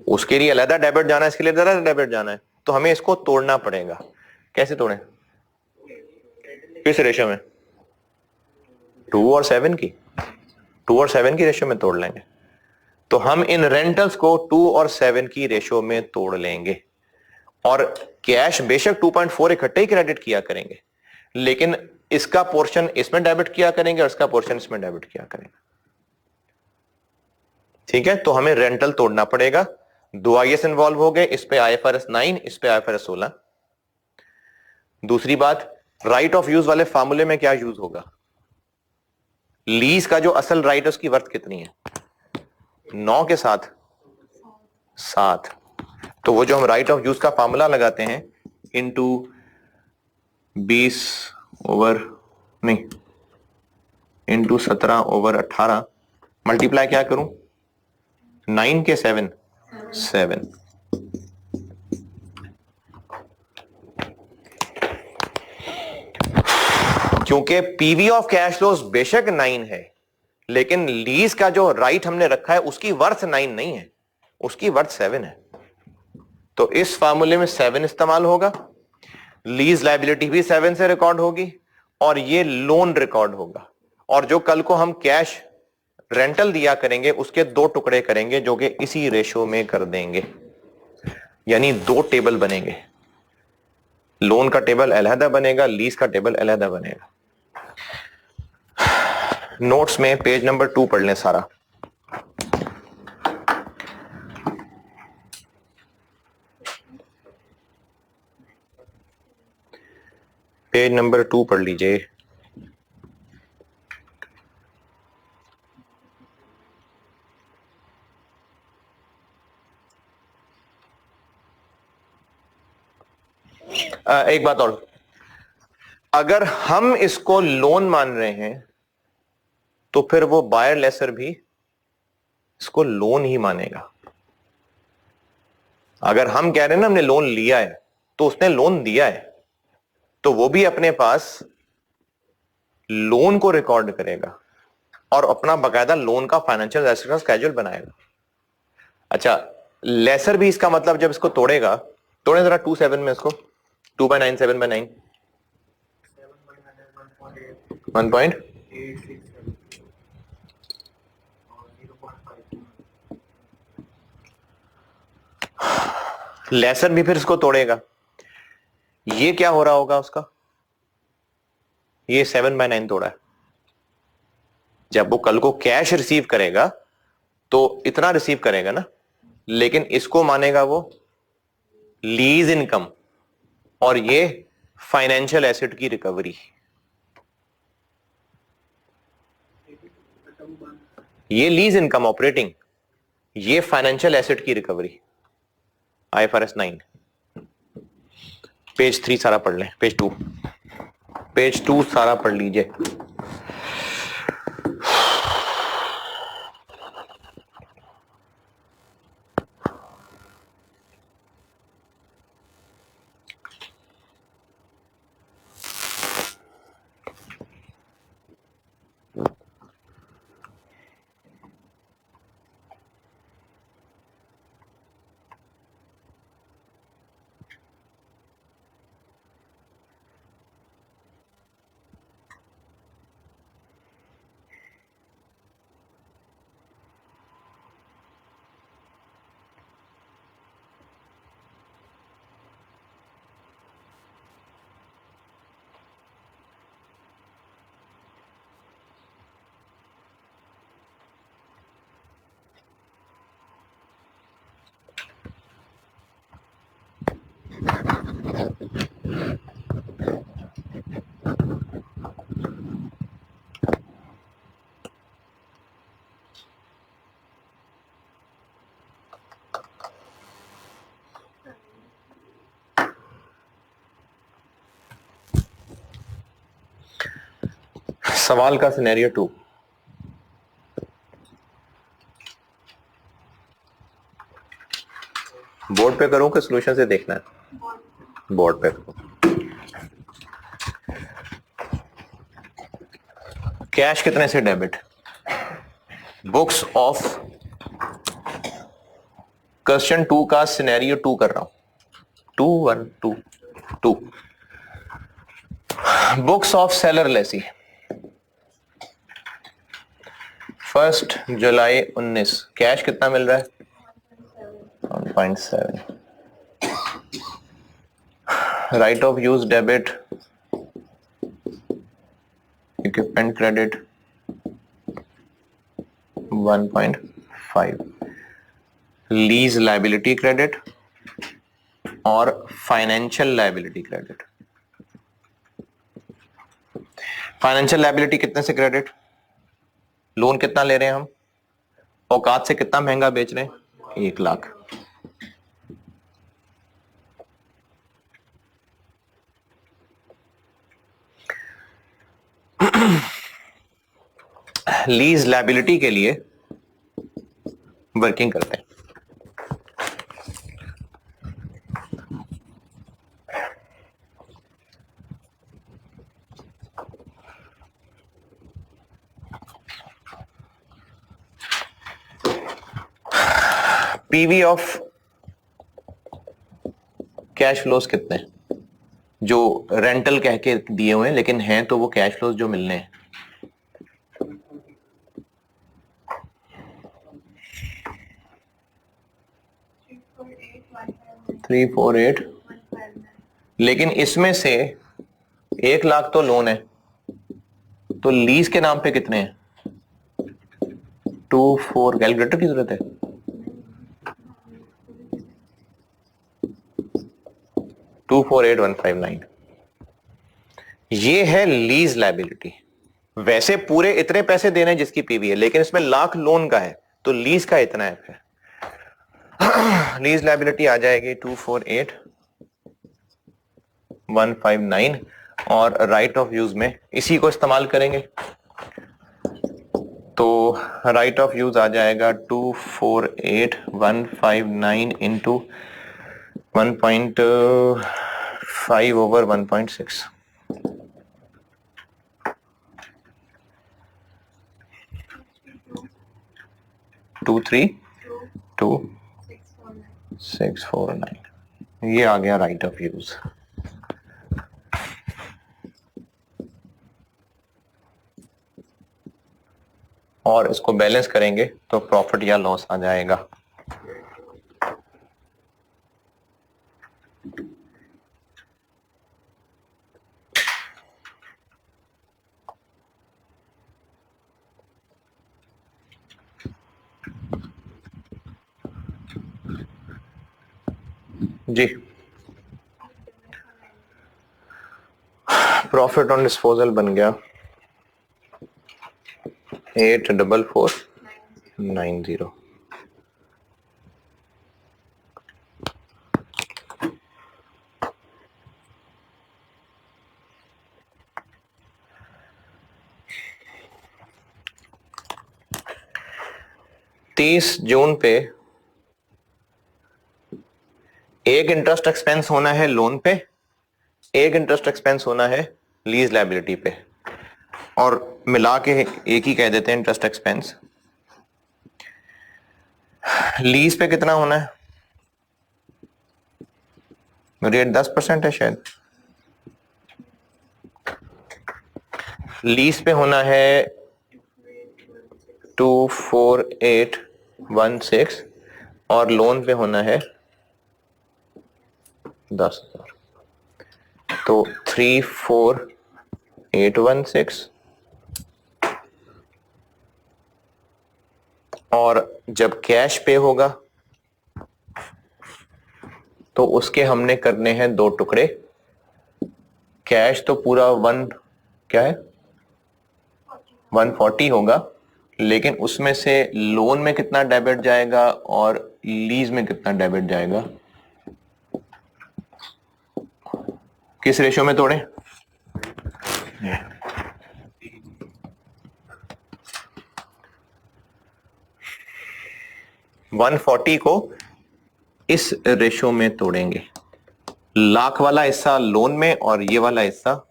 उसके लिए अलग डेबिट जाना है, इसके लिए अलग डेबिट जाना है, तो हमें इसको तोड़ना पड़ेगा। कैसे तोड़ें, किस रेशो में, 2 और 7 की रेशो में तोड़ लेंगे। तो हम इन रेंटल्स को 2 और 7 की रेशो में तोड़ लेंगे और कैश बेशक 2.4 इकट्ठे ही क्रेडिट किया करेंगे, लेकिन इसका पोर्शन इसमें डेबिट किया करेंगे और इसका पोर्शन इसमें डेबिट किया करेंगे। ठीक है, तो हमें रेंटल तोड़ना पड़ेगा। 2 आईएस इन्वॉल्व हो गए, इस पे IFRS 9, इस पे IFRS 16। दूसरी बात, राइट ऑफ यूज वाले फार्मूले में क्या यूज होगा, लीज का जो असल राइट है उसकी वर्थ कितनी है, 9 के साथ 7। तो वो जो हम राइट ऑफ यूज का फार्मूला लगाते हैं इनटू 20 ओवर नहीं इनटू 17/18 मल्टीप्लाई क्या करूं, 9 के 7 क्योंकि पीवी ऑफ कैश फ्लोज बेशक 9 है, लेकिन लीज का जो राइट हमने रखा है उसकी वर्थ 9 नहीं है, उसकी वर्थ 7 है। तो इस फार्मूले में 7 इस्तेमाल होगा, लीज लायबिलिटी भी 7 से रिकॉर्ड होगी और ये लोन रिकॉर्ड होगा। और जो कल को हम कैश रेंटल दिया करेंगे उसके 2 टुकड़े करेंगे जो कि इसी रेशो में कर देंगे, यानी 2 टेबल बनेंगे, लोन का टेबल अलहदा बनेगा, लीज का टेबल अलहदा बनेगा। नोट्स में पेज नंबर 2 पढ़ लें सारा। पेज नंबर 2 पढ़ लीजिए। एक बात और, अगर हम इसको लोन मान रहे हैं तो फिर वो बायर लेसर भी इसको लोन ही मानेगा। अगर हम कह रहे हैं ना हमने लोन लिया है तो उसने लोन दिया है, तो वो भी अपने पास लोन को रिकॉर्ड करेगा और अपना बकायदा लोन का फाइनेंशियल एसेट का स्केड्यूल बनाएगा। अच्छा, लेसर भी इसका मतलब जब इसको तोड़ेगा, तोड़े जरा 2/7 में इसको, 2/9 7/9 1. लेसर भी फिर इसको तोड़ेगा, ये क्या हो रहा होगा उसका, ये 7/9 तोड़ा है। जब वो कल को कैश रिसीव करेगा तो इतना रिसीव करेगा ना, लेकिन इसको मानेगा वो लीज इनकम और ये फाइनेंशियल एसेट की रिकवरी। ये लीज इनकम ऑपरेटिंग, ये फाइनेंशियल एसेट की रिकवरी। IFRS 9 पेज 3 सारा पढ़ लें, पेज 2 सारा पढ़ लीजिए। सवाल का सिनेरियो 2, बोर्ड पे करूं कि सॉल्यूशन से देखना है, बोर्ड पे। कैश कितने से डेबिट? बुक्स ऑफ, क्वेश्चन 2 का सिनेरियो 2 कर रहा हूं, 2 बुक्स ऑफ सेलर लेसी 1 जुलाई 19, कैश कितना मिल रहा है? 1.7। Right of use debit, equipment credit 1.5, lease liability credit और financial liability credit. Financial liability कितने से क्रेडिट? लोन कितना ले रहे हैं हम? औकात से कितना महंगा बेच रहे हैं? 1 लाख। लीज लायबिलिटी के लिए वर्किंग करते हैं। पीवी ऑफ कैश फ्लोज कितने हैं? जो रेंटल कह के दिए हुए हैं लेकिन हैं तो वो कैश फ्लोज जो मिलने हैं। थ्री फोर एट, लेकिन इसमें से 1 लाख तो लोन है, तो लीज के नाम पे कितने हैं? 2 4, कैलकुलेटर की जरूरत है? 248,159, ये है लीज लायबिलिटी। वैसे पूरे इतने पैसे देने हैं जिसकी पीवी है, लेकिन इसमें लाख लोन का है तो लीज का इतना है। फिर लीज लायबिलिटी आ जाएगी 248,159 और राइट ऑफ यूज में इसी को इस्तेमाल करेंगे, तो राइट ऑफ यूज आ जाएगा 248,159 इंटू 1.5 ओवर 1.6, 232,649, ये आ गया राइट ऑफ यूज। और इसको बैलेंस करेंगे तो प्रॉफिट या लॉस आ जाएगा। जी, प्रॉफिट ऑन डिस्पोजल बन गया 84490। जून पे एक इंटरेस्ट एक्सपेंस होना है लोन पे, एक इंटरेस्ट एक्सपेंस होना है लीज लायबिलिटी पे, और मिला के एक ही कह देते हैं इंटरेस्ट एक्सपेंस। लीज पे कितना होना है? रेट 10% है शायद। लीज पे होना है 24816 और लोन पे होना है 10,000, तो 34816, और जब कैश पे होगा तो उसके हमने करने हैं 2 टुकड़े। कैश तो पूरा क्या है 140 होगा, लेकिन उसमें से लोन में कितना डेबिट जाएगा और लीज में कितना डेबिट जाएगा, किस रेशियो में तोड़े? 140 को इस रेशियो में तोड़ेंगे। लाख वाला हिस्सा लोन में और ये वाला हिस्सा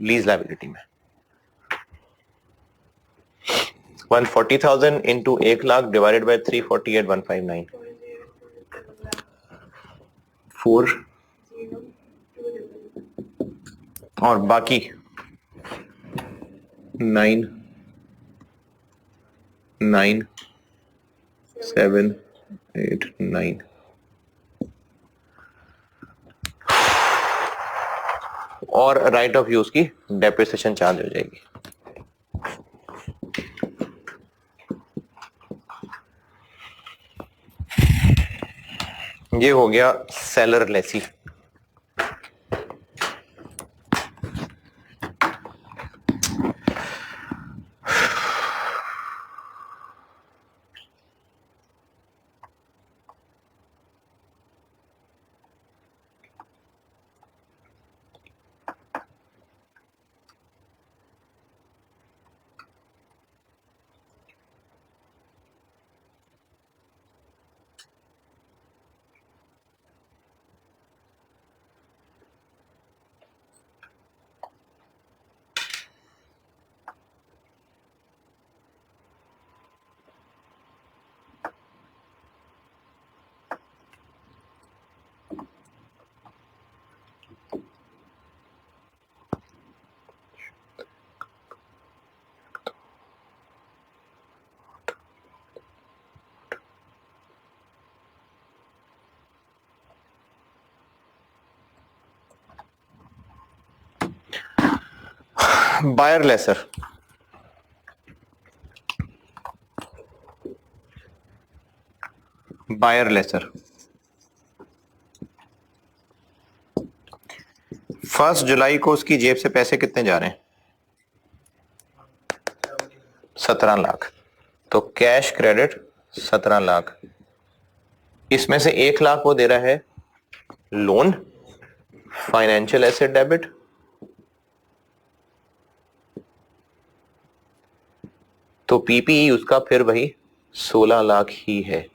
लीज लायबिलिटी में। 140,000 इंटू 1 लाख डिवाइडेड बाय 348,159 4 और बाकी 9 9 7 8 9 और राइट ऑफ यूज की डेप्रिसिएशन चार्ज हो जाएगी। ये हो गया seller lessee. Buyer lessor, buyer lessor 1 जुलाई को उसकी जेब से पैसे कितने जा रहे हैं? 17 लाख। तो कैश क्रेडिट 17 लाख, इसमें से 1 लाख वो दे रहा है लोन, फाइनेंशियल एसेट डेबिट, तो पीपीई उसका फिर वही 16 लाख ही है।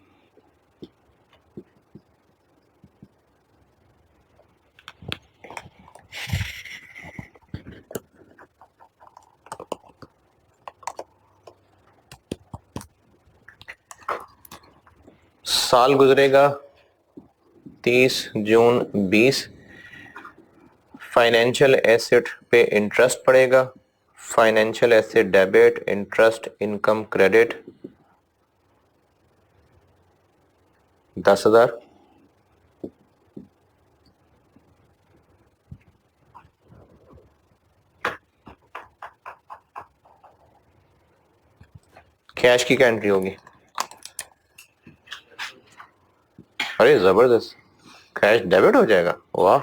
साल गुजरेगा 30 जून 20, फाइनेंशियल एसेट पे इंटरेस्ट पड़ेगा, financial asset debit, interest, income, credit 10,000, cash की क्या एंट्री होगी? अरे जबरदस्त, कैश डेबिट हो जाएगा, वाह।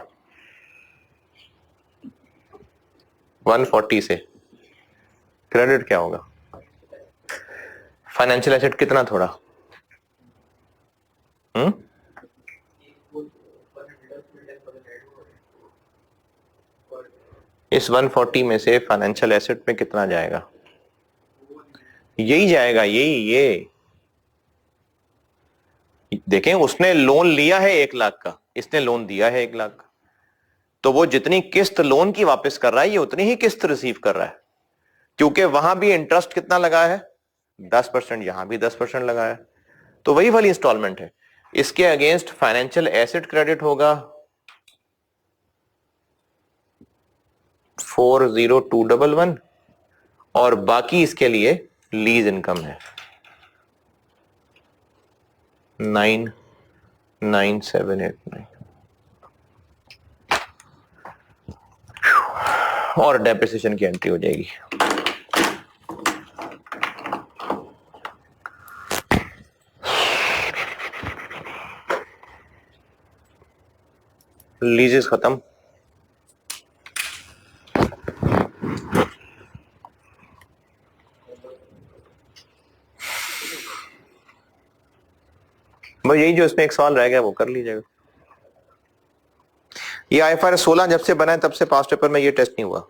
140 से क्रेडिट क्या होगा? फाइनेंशियल एसेट कितना थोड़ा? इस 140 में से फाइनेंशियल एसेट में कितना जाएगा? यही जाएगा, यही ये देखें, उसने लोन लिया है 1 लाख का, इसने लोन दिया है 1 लाख का, तो वो जितनी किस्त लोन की वापस कर रहा है ये उतनी ही किस्त रिसीव कर रहा है, क्योंकि वहां भी इंटरेस्ट कितना लगा है? 10%, यहां भी 10% लगा है, तो वही वाली इंस्टॉलमेंट है। इसके अगेंस्ट फाइनेंशियल एसेट क्रेडिट होगा 40211 और बाकी इसके लिए लीज इनकम है 99789 और डेप्रिसिएशन की एंट्री हो जाएगी। लीजेस खत्म, बस यही जो इसमें एक सवाल रह गया वो कर लीजिएगा। ये IFRS 16 जब से बना है तब से पास्ट पेपर में ये टेस्ट नहीं हुआ।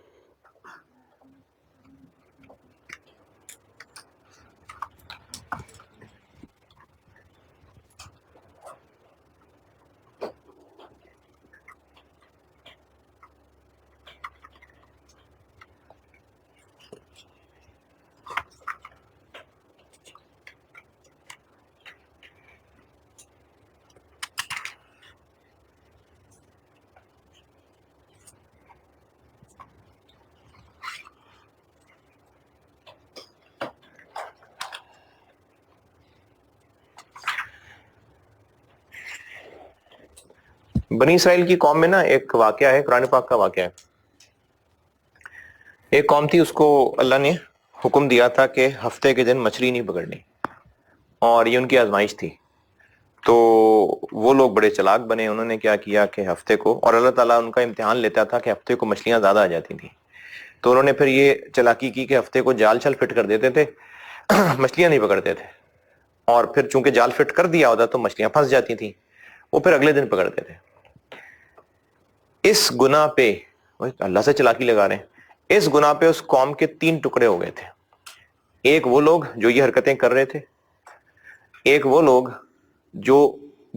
बनी इसराइल की कौम में ना एक वाकया है, कुरान पाक का वाकया है। एक कौम थी, उसको अल्लाह ने हुक्म दिया था कि हफ्ते के दिन मछली नहीं पकड़नी, और ये उनकी आजमाइश थी। तो वो लोग बड़े चालाक बने, उन्होंने क्या किया कि हफ्ते को, और अल्लाह ताला उनका इम्तिहान लेता था कि हफ्ते को मछलियां ज्यादा आ जाती थी, तो उन्होंने फिर ये चालाकी की कि हफ्ते को जाल छल फिट कर देते थे मछलियां नहीं पकड़ते थे, और फिर चूंकि जाल फिट कर दिया होता तो मछलियां फंस जाती थी, वो फिर अगले दिन पकड़ते थे। इस गुनाह पे, अल्लाह से चालाकी लगा रहे हैं, इस गुनाह पे उस कौम के 3 टुकड़े हो गए थे। एक वो लोग जो ये हरकतें कर रहे थे, एक वो लोग जो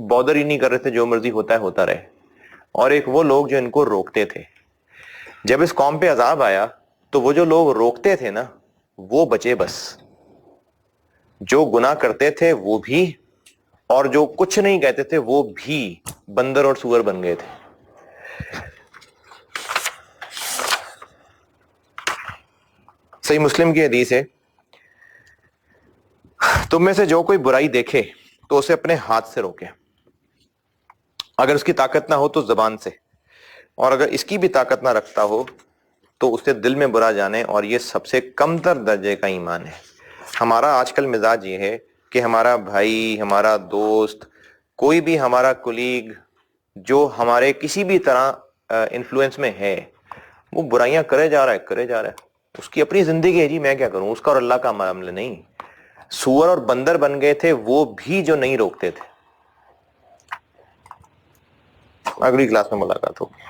बॉदर ही नहीं कर रहे थे, जो मर्जी होता है होता रहे, और एक वो लोग जो इनको रोकते थे। जब इस कौम पे अजाब आया तो वो जो लोग रोकते थे ना, वो बचे बस। जो गुनाह करते थे वो भी, और जो कुछ नहीं कहते थे वो भी बंदर और सुअर बन गए थे। सही मुस्लिम की हदीस है, तुम में से जो कोई बुराई देखे तो उसे अपने हाथ से रोके, अगर उसकी ताकत ना हो तो जबान से, और अगर इसकी भी ताकत ना रखता हो तो उसे दिल में बुरा जाने, और ये सबसे कमतर दर्जे का ईमान है। हमारा आजकल मिजाज ये है कि हमारा भाई, हमारा दोस्त, कोई भी हमारा कुलीग जो हमारे किसी भी तरह इन्फ्लुएंस में है, वो बुराइयां करे जा रहा है, करे जा रहा है। उसकी अपनी जिंदगी है जी, मैं क्या करूं, उसका और अल्लाह का मामला नहीं। सुअर और बंदर बन गए थे वो भी जो नहीं रोकते थे। अगली क्लास में मुलाकात होगी।